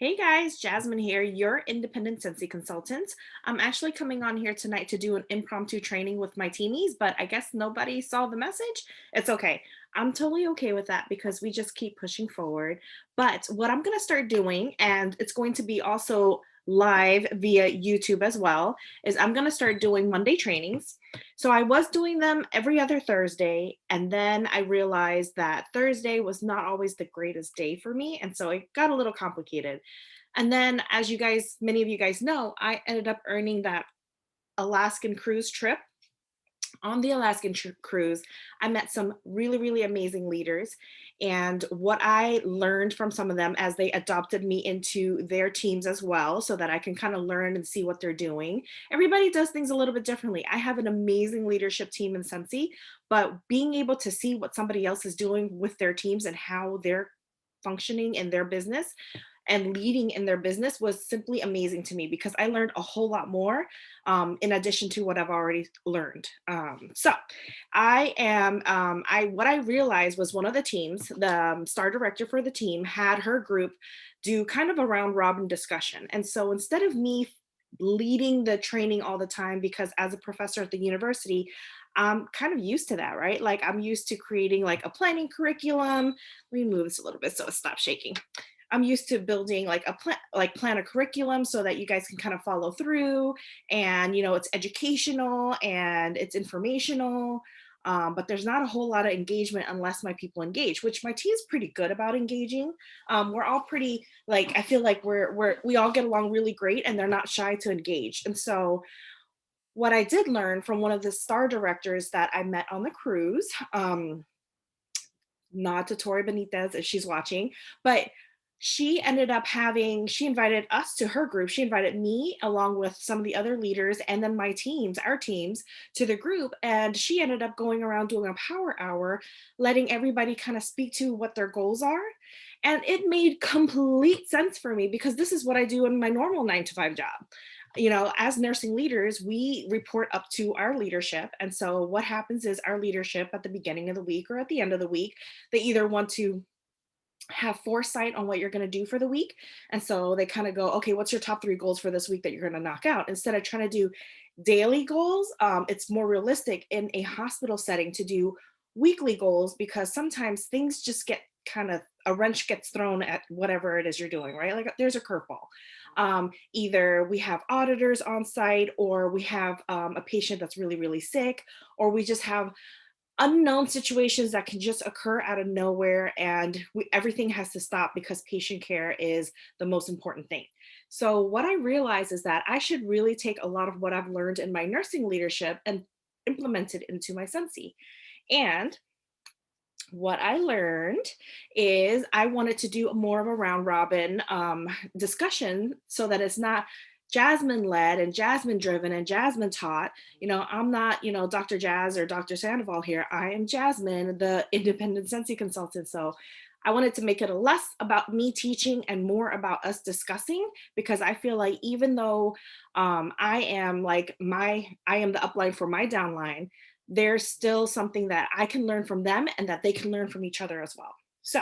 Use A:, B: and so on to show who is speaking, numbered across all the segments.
A: Hey guys, Jasmine here, your independent Sensi consultant. I'm actually coming on here tonight to do an impromptu training with my teamies, but I guess nobody saw the message. It's okay. I'm totally okay with that because we just keep pushing forward. But what I'm going to start doing, and it's going to be also live via YouTube as well, is I'm going to start doing Monday trainings. So I was doing them every other Thursday, and then I realized that Thursday was not always the greatest day for me, and so it got a little complicated. And then, as you guys, many of you guys know, I ended up earning that Alaskan cruise trip. On the Alaskan cruise, I met some really, really amazing leaders. And what I learned from some of them as they adopted me into their teams as well, so that I can kind of learn and see what they're doing. Everybody does things a little bit differently. I have an amazing leadership team in Sensi, but being able to see what somebody else is doing with their teams and how they're functioning in their business and leading in their business was simply amazing to me because I learned a whole lot more in addition to what I've already learned. So I am, what I realized was one of the teams, the star director for the team had her group do kind of a round robin discussion. And so instead of me leading the training all the time, because as a professor at the university, I'm kind of used to that, right? Like I'm used to creating like a planning curriculum. Let me move this a little bit so it stops shaking. I'm used to building like a plan a curriculum so that you guys can kind of follow through, and it's educational and it's informational. But there's not a whole lot of engagement unless my people engage, which my team's pretty good about engaging. We're all pretty, like, I feel like we all get along really great and they're not shy to engage. And so what I did learn from one of the star directors that I met on the cruise, nod to Tori Benitez if she's watching, but she invited us to her group. She invited me along with some of the other leaders and then our teams to the group. And she ended up going around doing a power hour, letting everybody kind of speak to what their goals are. And it made complete sense for me because this is what I do in my normal 9 to 5 job. As nursing leaders, we report up to our leadership. And so what happens is our leadership at the beginning of the week or at the end of the week, they either want to have foresight on what you're going to do for the week. And so they kind of go, okay, what's your top 3 goals for this week that you're going to knock out? Instead of trying to do daily goals, it's more realistic in a hospital setting to do weekly goals because sometimes things just get kind of a wrench gets thrown at whatever it is you're doing, right? Like there's a curveball. Either we have auditors on site, or we have a patient that's really, really sick, or we just have unknown situations that can just occur out of nowhere, and everything has to stop because patient care is the most important thing. So what I realized is that I should really take a lot of what I've learned in my nursing leadership and implement it into my Sensi. And what I learned is I wanted to do more of a round robin discussion so that it's not Jasmine led and Jasmine driven and Jasmine taught. I'm not, Dr. Jazz or Dr. Sandoval here. I am Jasmine, the independent Sensi consultant. So I wanted to make it less about me teaching and more about us discussing, because I feel like even though I am I am the upline for my downline, there's still something that I can learn from them and that they can learn from each other as well. So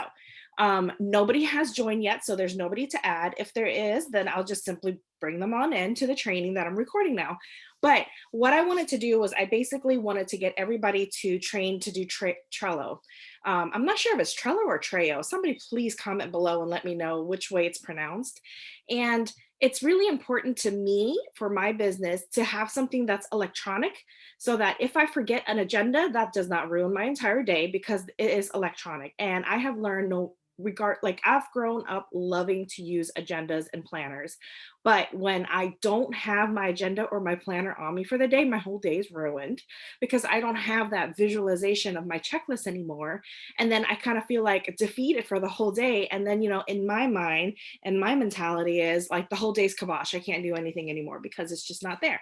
A: nobody has joined yet, so there's nobody to add. If there is, then I'll just simply bring them on in to the training that I'm recording now. But what I wanted to do was I basically wanted to get everybody to train to do Trello. I'm not sure if it's Trello or Trello. Somebody please comment below and let me know which way it's pronounced. And it's really important to me for my business to have something that's electronic, so that if I forget an agenda, that does not ruin my entire day because it is electronic. And I have learned no regard, like I've grown up loving to use agendas and planners. But when I don't have my agenda or my planner on me for the day, my whole day is ruined because I don't have that visualization of my checklist anymore. And then I kind of feel like defeated for the whole day. And then, in my mind and my mentality is like the whole day's kibosh. I can't do anything anymore because it's just not there.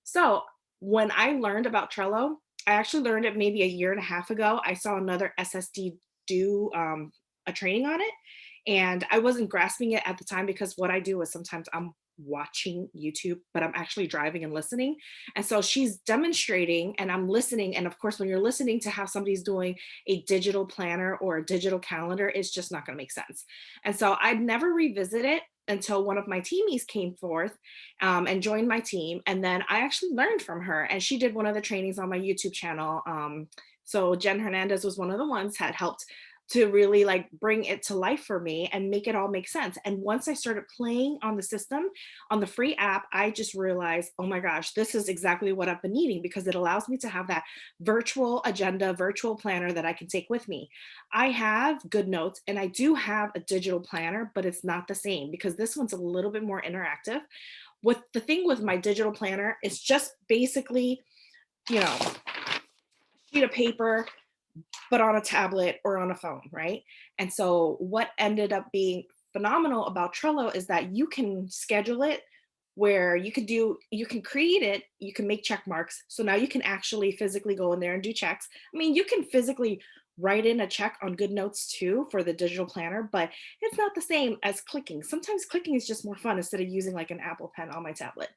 A: So when I learned about Trello, I actually learned it maybe a year and a half ago. I saw another SSD do a training on it, and I wasn't grasping it at the time because what I do is sometimes I'm watching YouTube, but I'm actually driving and listening. And so she's demonstrating and I'm listening. And of course, when you're listening to how somebody's doing a digital planner or a digital calendar, it's just not going to make sense. And so I'd never revisit it until one of my teamies came forth and joined my team. And then I actually learned from her, and she did one of the trainings on my YouTube channel. So Jen Hernandez was one of the ones that helped to really like bring it to life for me and make it all make sense. And once I started playing on the system, on the free app, I just realized, oh my gosh, this is exactly what I've been needing, because it allows me to have that virtual agenda, virtual planner that I can take with me. I have Good Notes and I do have a digital planner, but it's not the same because this one's a little bit more interactive. What the thing with my digital planner is just basically, you know, sheet of paper, but on a tablet or on a phone, right? And so what ended up being phenomenal about Trello is that you can schedule it where you can create it, you can make check marks. So now you can actually physically go in there and do checks. I mean, you can physically write in a check on Good Notes too for the digital planner, but it's not the same as clicking. Sometimes clicking is just more fun instead of using like an Apple Pen on my tablet.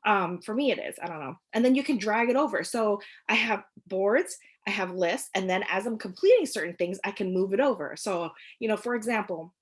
A: For me, it is. I don't know. And then you can drag it over. So I have boards, I have lists, and then as I'm completing certain things, I can move it over. So, for example,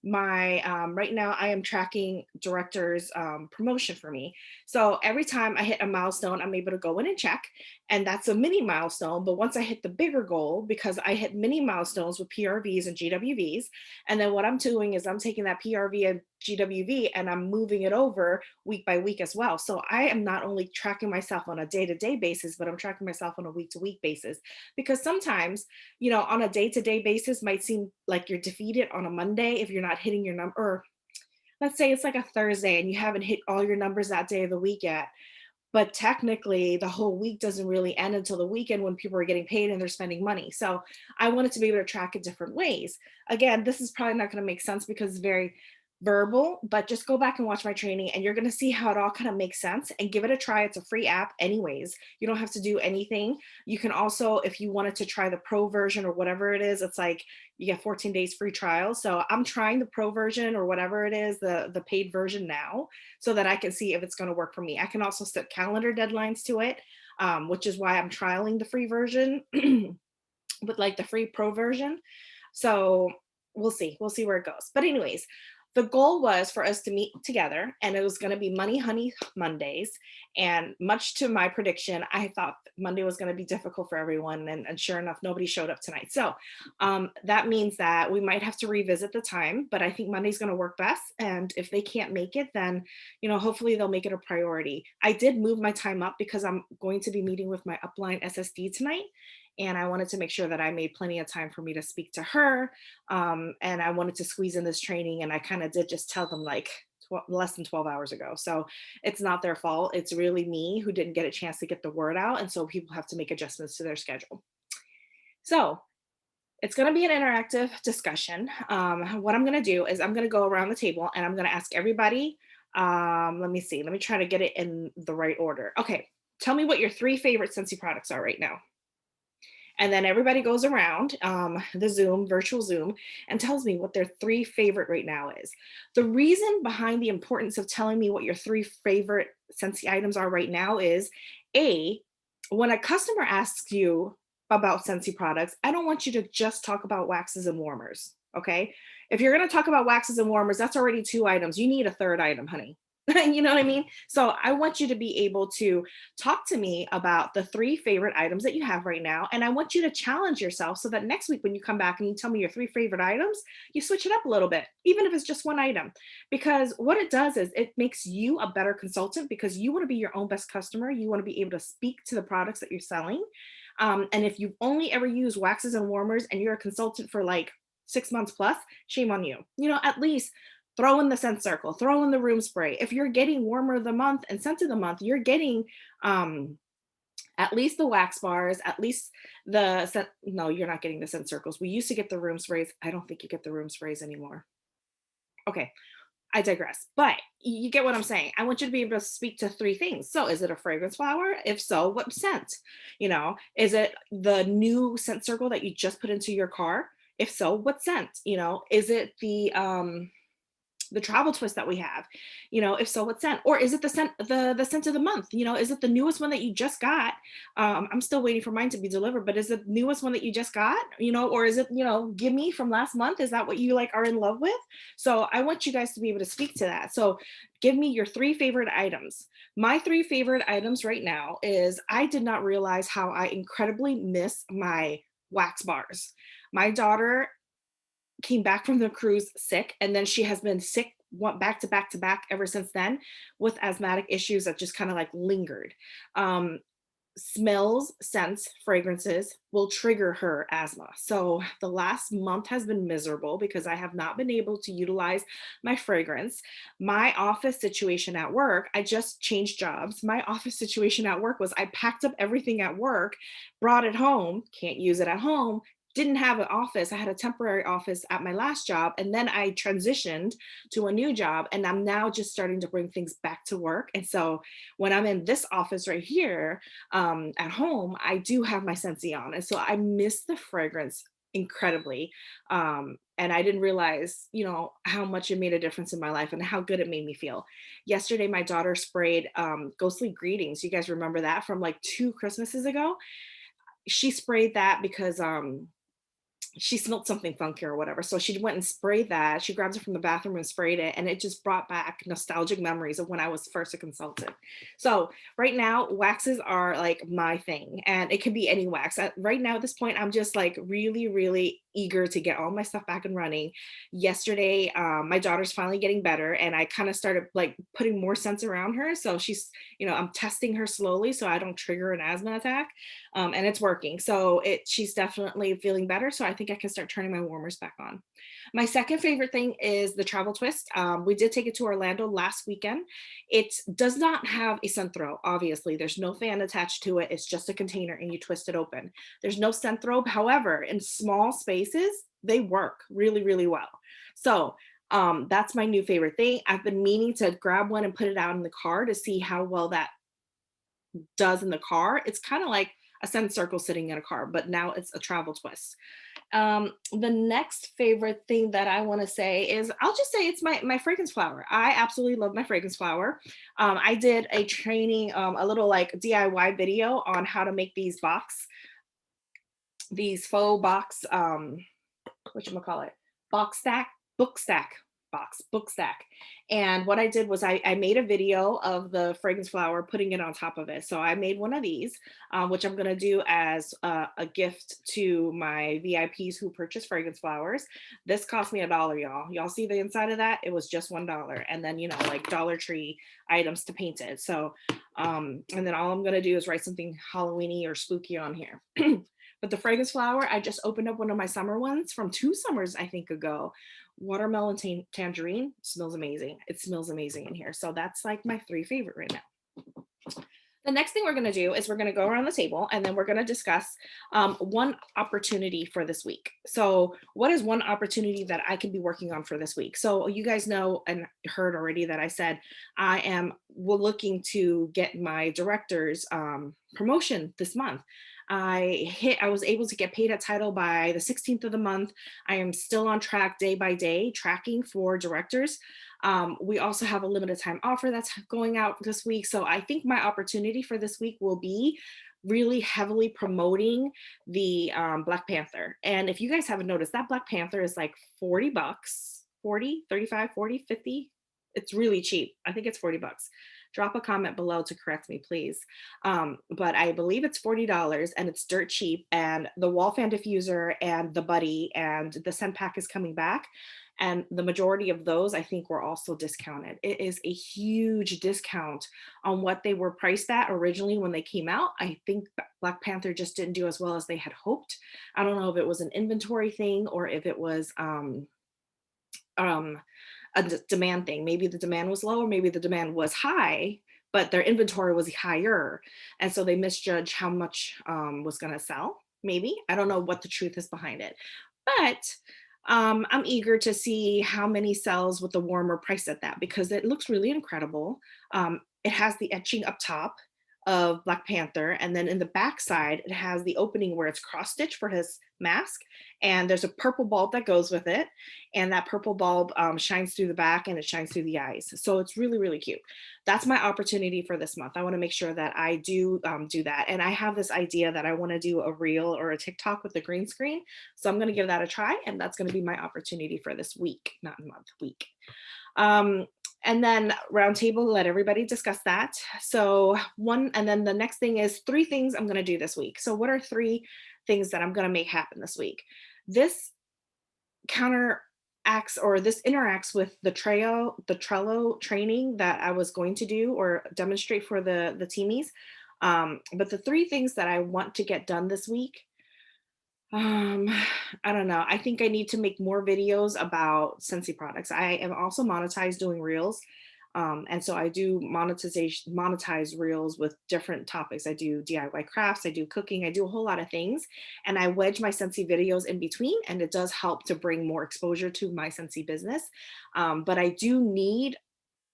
A: my right now I am tracking director's promotion for me. So every time I hit a milestone, I'm able to go in and check, and that's a mini milestone. But once I hit the bigger goal, because I hit mini milestones with PRVs and GWVs, and then what I'm doing is I'm taking that PRV and GWV and I'm moving it over week by week as well. So I am not only tracking myself on a day-to-day basis, but I'm tracking myself on a week-to-week basis, because sometimes, on a day-to-day basis might seem like you're defeated on a Monday if you're not hitting your number. Or let's say it's like a Thursday and you haven't hit all your numbers that day of the week yet. But technically, the whole week doesn't really end until the weekend when people are getting paid and they're spending money. So I wanted to be able to track it different ways. Again, this is probably not going to make sense because it's very verbal, but just go back and watch my training and you're going to see how it all kind of makes sense, and give it a try. It's a free app anyways. You don't have to do anything. You can also, if you wanted to try the pro version or whatever it is, it's like you get 14 days free trial. So I'm trying the pro version or whatever it is, the paid version now, so that I can see if it's going to work for me. I can also set calendar deadlines to it, which is why I'm trialing the free version with like the free pro version. So we'll see. We'll see where it goes. But anyways, the goal was for us to meet together, and it was going to be Money Honey Mondays. And much to my prediction, I thought Monday was going to be difficult for everyone. And sure enough, nobody showed up tonight. So that means that we might have to revisit the time, but I think Monday's going to work best. And if they can't make it, then, hopefully they'll make it a priority. I did move my time up because I'm going to be meeting with my upline SSD tonight. And I wanted to make sure that I made plenty of time for me to speak to her. And I wanted to squeeze in this training. And I kind of did just tell them like less than 12 hours ago. So it's not their fault. It's really me who didn't get a chance to get the word out. And so people have to make adjustments to their schedule. So it's going to be an interactive discussion. What I'm going to do is I'm going to go around the table and I'm going to ask everybody. Let me see. Let me try to get it in the right order. Okay. Tell me what your 3 favorite Scentsy products are right now. And then everybody goes around the Zoom, virtual Zoom, and tells me what their 3 favorite right now is. The reason behind the importance of telling me what your 3 favorite Scentsy items are right now is, A, when a customer asks you about Scentsy products, I don't want you to just talk about waxes and warmers, okay? If you're gonna talk about waxes and warmers, that's already 2 items. You need a 3rd item, honey. You know what I mean? So I want you to be able to talk to me about the 3 favorite items that you have right now. And I want you to challenge yourself so that next week when you come back and you tell me your 3 favorite items, you switch it up a little bit, even if it's just 1 item. Because what it does is it makes you a better consultant, because you want to be your own best customer. You want to be able to speak to the products that you're selling. And if you've only ever used waxes and warmers and you're a consultant for like 6 months plus, shame on you. At least throw in the scent circle, throw in the room spray. If you're getting warmer of the month and scent of the month, you're getting at least the wax bars, at least the scent. No, you're not getting the scent circles. We used to get the room sprays. I don't think you get the room sprays anymore. Okay, I digress. But you get what I'm saying. I want you to be able to speak to 3 things. So is it a fragrance flower? If so, what scent? Is it the new scent circle that you just put into your car? If so, what scent? Is it the the travel twist that we have, if so, what scent? Or is it the scent of the month? Is it the newest one that you just got? I'm still waiting for mine to be delivered, but is it the newest one that you just got? Or is it, gimme from last month? Is that what you like are in love with? So I want you guys to be able to speak to that. So give me your three favorite items. My three favorite items right now is, I did not realize how I incredibly miss my wax bars. My daughter came back from the cruise sick, and then she has been sick back to back to back ever since then, with asthmatic issues that just kind of like lingered. Um, Smells, scents, fragrances will trigger her asthma. So the last month has been miserable because I have not been able to utilize my fragrance. My office situation at work, I just changed jobs. My office situation at work was, I packed up everything at work, brought it home, can't use it at home. Didn't have an office. I had a temporary office at my last job, and then I transitioned to a new job, and I'm now just starting to bring things back to work. And so when I'm in this office right here, at home, I do have my Scentsy on. And so I miss the fragrance incredibly. And I didn't realize, how much it made a difference in my life and how good it made me feel. Yesterday, my daughter sprayed Ghostly Greetings. You guys remember that from like 2 Christmases ago? She sprayed that because she smelled something funky or whatever. So she went and sprayed that. She grabbed it from the bathroom and sprayed it. And it just brought back nostalgic memories of when I was first a consultant. So right now, waxes are like my thing. And it can be any wax. Right now, at this point, I'm just like really, really eager to get all my stuff back and running. Yesterday, my daughter's finally getting better. And I kind of started like putting more scents around her. So she's, I'm testing her slowly so I don't trigger an asthma attack. And it's working. So she's definitely feeling better. So I think I can start turning my warmers back on. My second favorite thing is the travel twist. We did take it to Orlando last weekend. It does not have a scent throw. Obviously, there's no fan attached to it. It's just a container and you twist it open. There's no scent throw. However, in small spaces, they work really, really well. So that's my new favorite thing. I've been meaning to grab one and put it out in the car to see how well that does in the car. It's kind of like a scent circle sitting in a car, but now it's a travel twist. The next favorite thing that I want to say is, I'll just say it's my fragrance flower. I absolutely love my fragrance flower. I did a training, a little like DIY video on how to make these faux box, whatchamacallit, box stack, book stack, book stack. And what I did was I made a video of the fragrance flower, putting it on top of it. So I made one of these, which I'm going to do as a gift to my VIPs who purchase fragrance flowers. This cost me $1, y'all. Y'all see the inside of that? It was just $1. And then, like Dollar Tree items to paint it. So, and then all I'm going to do is write something Halloweeny or spooky on here. But the fragrance flower, I just opened up one of my summer ones from 2 summers, I think, ago. Watermelon tangerine smells amazing. It smells amazing in here. So that's like my three favorite right now. The next thing we're going to do is we're going to go around the table and then we're going to discuss one opportunity for this week. So what is one opportunity that I can be working on for this week? So you guys know and heard already that I said I am looking to get my director's promotion this month. I was able to get paid at title by the 16th of the month. I am still on track day by day tracking for directors. We also have a limited time offer that's going out this week. So I think my opportunity for this week will be really heavily promoting the Black Panther. And if you guys haven't noticed, that Black Panther is like $40, 40, 35, 40, 50. It's really cheap. I think it's $40. Drop a comment below to correct me, please. But I believe it's $40 and it's dirt cheap. And the wall fan diffuser and the buddy and the scent pack is coming back. And the majority of those, I think, were also discounted. It is a huge discount on what they were priced at originally when they came out. I think Black Panther just didn't do as well as they had hoped. I don't know if it was an inventory thing or if it was a demand thing. Maybe the demand was low, or maybe the demand was high, but their inventory was higher. And so they misjudged how much was going to sell. Maybe. I don't know what the truth is behind it. But I'm eager to see how many sells with the warmer price at that, because it looks really incredible. It has the etching up top of Black Panther. And then in the back side, it has the opening where it's cross stitch for his mask. And there's a purple bulb that goes with it. And that purple bulb shines through the back and it shines through the eyes. So it's really, really cute. That's my opportunity for this month. I want to make sure that I do that. And I have this idea that I want to do a reel or a TikTok with the green screen. So I'm going to give that a try. And that's going to be my opportunity for this week, not month, week. Um, and then roundtable, let everybody discuss that. So and then the next thing is 3 things I'm going to do this week. So what are 3 things that I'm going to make happen this week? This counteracts, or this interacts with the Trello training that I was going to do or demonstrate for the teamies. But the 3 things that I want to get done this week, um, I don't know. I think I need to make more videos about Scentsy products. I am also monetized doing reels. And so I do monetize reels with different topics. I do DIY crafts, I do cooking, I do a whole lot of things. And I wedge my Scentsy videos in between, and it does help to bring more exposure to my Scentsy business. But I do need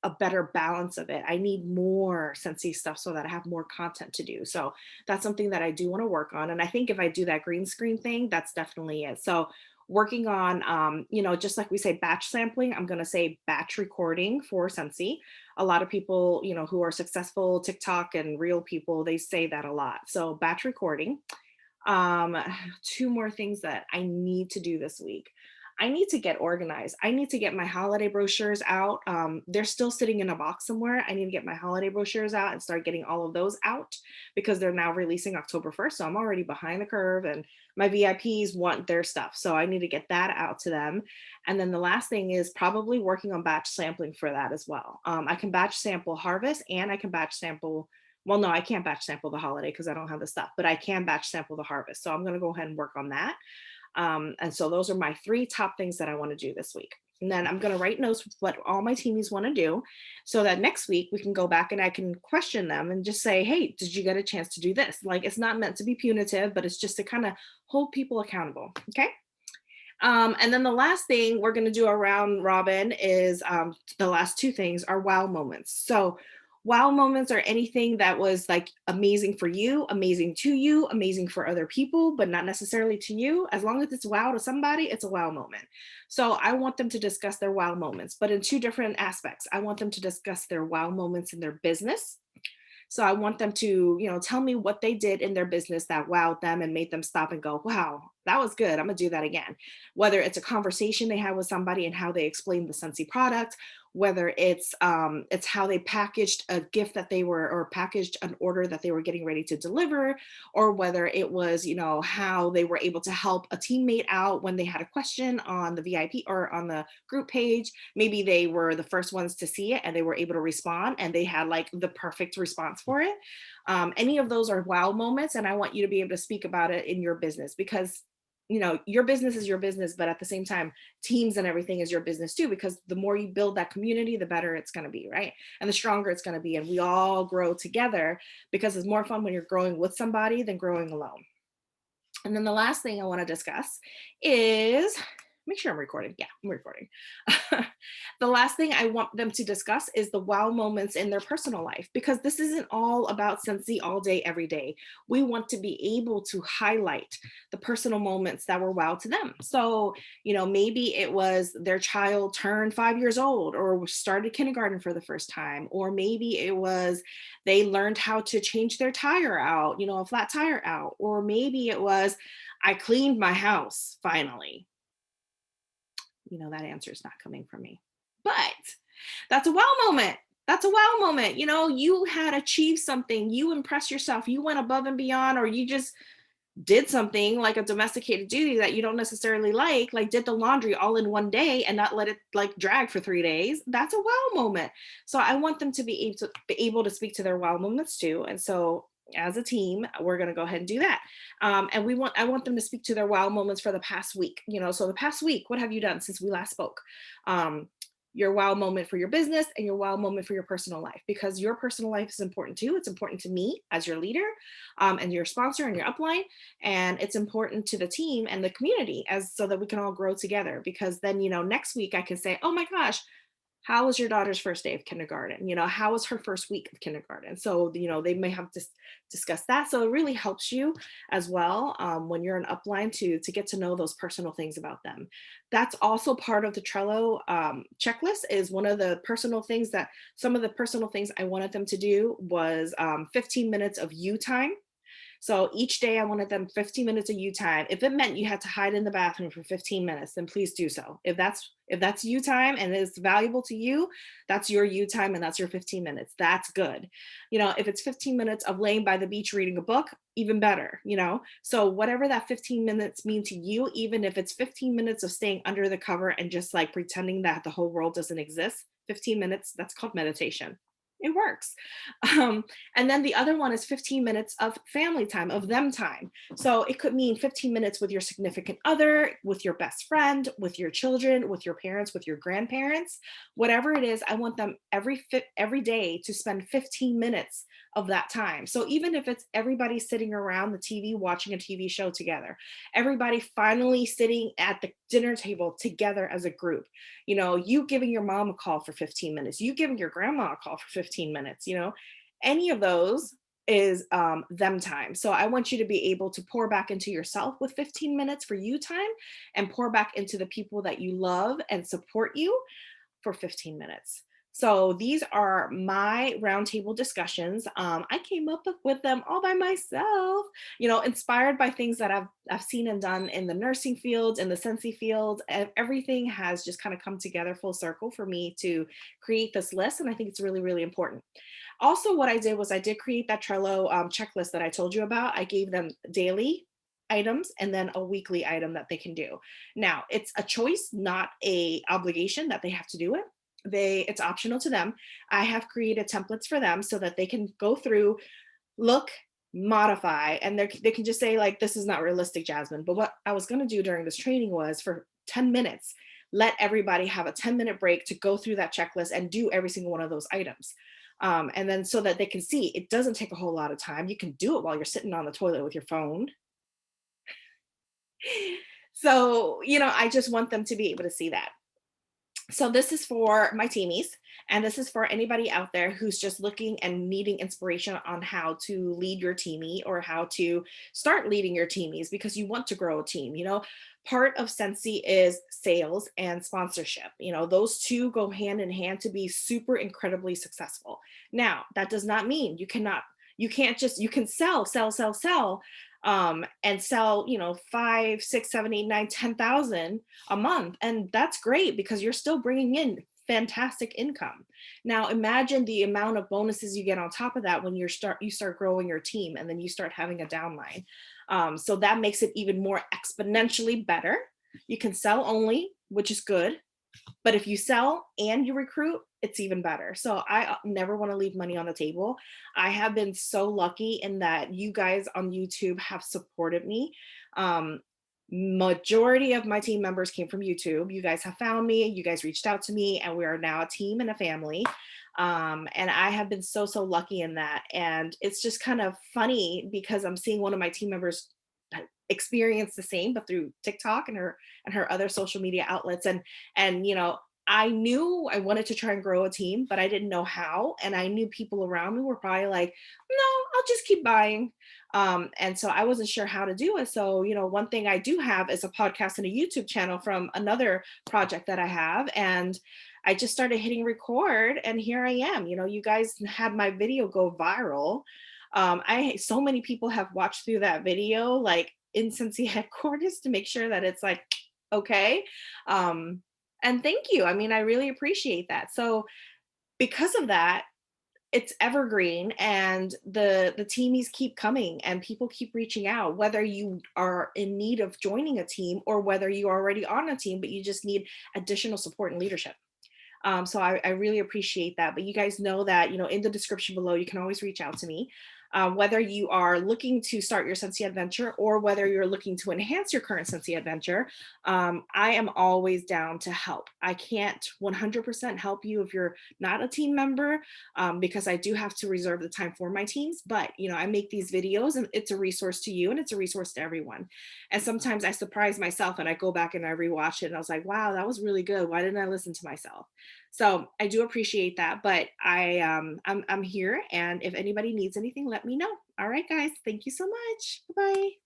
A: a better balance of it. I need more Scentsy stuff so that I have more content to do. So that's something that I do want to work on. And I think if I do that green screen thing, that's definitely it. So working on, just like we say batch sampling, I'm going to say batch recording for Scentsy. A lot of people, who are successful TikTok and real people, they say that a lot. So batch recording. Um, 2 more things that I need to do this week. I need to get organized. I need to get my holiday brochures out. They're still sitting in a box somewhere. I need to get my holiday brochures out and start getting all of those out because they're now releasing October 1st. So I'm already behind the curve and my VIPs want their stuff. So I need to get that out to them. And then the last thing is probably working on batch sampling for that as well. I can batch sample harvest and I can batch sample. Well, no, I can't batch sample the holiday because I don't have the stuff, but I can batch sample the harvest. So I'm going to go ahead and work on that. And so those are my 3 top things that I want to do this week. And then I'm going to write notes with what all my teamies want to do so that next week we can go back and I can question them and just say, hey, did you get a chance to do this? Like, it's not meant to be punitive, but it's just to kind of hold people accountable. Okay. And then the last thing we're going to do around Robin is the last 2 things are wow moments. So wow moments are anything that was like amazing for you, amazing to you, amazing for other people, but not necessarily to you. As long as it's wow to somebody, it's a wow moment. So I want them to discuss their wow moments, but in 2 different aspects. I want them to discuss their wow moments in their business. So I want them to, tell me what they did in their business that wowed them and made them stop and go, wow, that was good. I'm gonna do that again. Whether it's a conversation they had with somebody and how they explained the Scentsy product, whether it's how they packaged a gift that they were, or packaged an order that they were getting ready to deliver, or whether it was, how they were able to help a teammate out when they had a question on the VIP or on the group page. Maybe they were the first ones to see it and they were able to respond and they had like the perfect response for it. Any of those are wow moments, and I want you to be able to speak about it in your business because your business is your business, but at the same time, teams and everything is your business too, because the more you build that community, the better it's going to be, right? And the stronger it's going to be. And we all grow together because it's more fun when you're growing with somebody than growing alone. And then the last thing I want to discuss is make sure I'm recording. Yeah, I'm recording. The last thing I want them to discuss is the wow moments in their personal life, because this isn't all about Scentsy all day, every day. We want to be able to highlight the personal moments that were wow to them. So, maybe it was their child turned 5 years old or started kindergarten for the first time, or maybe it was they learned how to change their tire out, a flat tire out, or maybe it was I cleaned my house finally. That answer is not coming from me. But that's a wow moment. That's a wow moment. You had achieved something, you impressed yourself, you went above and beyond, or you just did something like a domesticated duty that you don't necessarily like did the laundry all in one day and not let it like drag for 3 days. That's a wow moment. So I want them to be able to speak to their wow moments too. And so as a team, we're going to go ahead and do that. And I want them to speak to their wow moments for the past week. So the past week, what have you done since we last spoke? Your wow moment for your business and your wow moment for your personal life, because your personal life is important too. It's important to me as your leader, and your sponsor and your upline, and it's important to the team and the community, as so that we can all grow together. Because then, next week I can say, oh my gosh, how was your daughter's first day of kindergarten? How was her first week of kindergarten? So, they may have discussed that. So it really helps you as well, when you're an upline, to get to know those personal things about them. That's also part of the Trello checklist. Is one of the personal things that some of the personal things I wanted them to do was 15 minutes of you time. So each day I wanted them 15 minutes of you time. If it meant you had to hide in the bathroom for 15 minutes, then please do so. If that's you time and it's valuable to you, that's your you time and that's your 15 minutes. That's good. If it's 15 minutes of laying by the beach reading a book, even better. So whatever that 15 minutes mean to you, even if it's 15 minutes of staying under the cover and just like pretending that the whole world doesn't exist, 15 minutes, that's called meditation. It works. Um, and then the other one is 15 minutes of family time, of them time. So it could mean 15 minutes with your significant other, with your best friend, with your children, with your parents, with your grandparents, whatever it is. I want them every day to spend 15 minutes of that time. So even if it's everybody sitting around the TV watching a TV show together, everybody finally sitting at the dinner table together as a group, you giving your mom a call for 15 minutes, you giving your grandma a call for 15 minutes, any of those is them time. So I want you to be able to pour back into yourself with 15 minutes for you time, and pour back into the people that you love and support you for 15 minutes. So these are my roundtable discussions. I came up with them all by myself, inspired by things that I've seen and done in the nursing fields, in the Sensi field. Everything has just kind of come together full circle for me to create this list, and I think it's really, really important. Also, what I did was I did create that Trello checklist that I told you about. I gave them daily items and then a weekly item that they can do. Now, it's a choice, not a obligation that they have to do it. It's optional to them. I have created templates for them so that they can go through, look, modify, and they can just say like, this is not realistic, Jasmine. But what I was going to do during this training was for 10 minutes, let everybody have a 10-minute break to go through that checklist and do every single one of those items. And then so that they can see it doesn't take a whole lot of time. You can do it while you're sitting on the toilet with your phone. So, I just want them to be able to see that. So this is for my teamies, and this is for anybody out there who's just looking and needing inspiration on how to lead your teamie or how to start leading your teamies because you want to grow a team. Part of Sensi is sales and sponsorship. Those two go hand in hand to be super incredibly successful. Now, that does not mean you can sell, and sell, 5, 6, 7, 8, 9, 10,000 a month. And that's great because you're still bringing in fantastic income. Now imagine the amount of bonuses you get on top of that when you start growing your team and then you start having a downline. So that makes it even more exponentially better. You can sell only, which is good. But if you sell and you recruit, it's even better. So I never want to leave money on the table. I have been so lucky in that you guys on YouTube have supported me. Majority of my team members came from YouTube. You guys have found me, you guys reached out to me, and we are now a team and a family. And I have been so, so lucky in that. And it's just kind of funny because I'm seeing one of my team members experience the same, but through TikTok and her other social media outlets. And I knew I wanted to try and grow a team, but I didn't know how. And I knew people around me were probably like, no, I'll just keep buying. And so I wasn't sure how to do it. So, one thing I do have is a podcast and a YouTube channel from another project that I have. And I just started hitting record and here I am. You guys had my video go viral. So many people have watched through that video, like in Cincy headquarters, to make sure that it's like, okay. And thank you. I mean, I really appreciate that. So because of that, it's evergreen and the teamies keep coming and people keep reaching out, whether you are in need of joining a team or whether you are already on a team, but you just need additional support and leadership. So I really appreciate that. But you guys know that, in the description below, you can always reach out to me. Whether you are looking to start your Scentsy adventure or whether you're looking to enhance your current Scentsy adventure, I am always down to help. I can't 100% help you if you're not a team member, because I do have to reserve the time for my teams. But I make these videos, and it's a resource to you, and it's a resource to everyone. And sometimes I surprise myself, and I go back and I rewatch it, and I was like, wow, that was really good. Why didn't I listen to myself? So I do appreciate that. But I'm here, and if anybody needs anything, let me know. All right, guys. Thank you so much. Bye bye.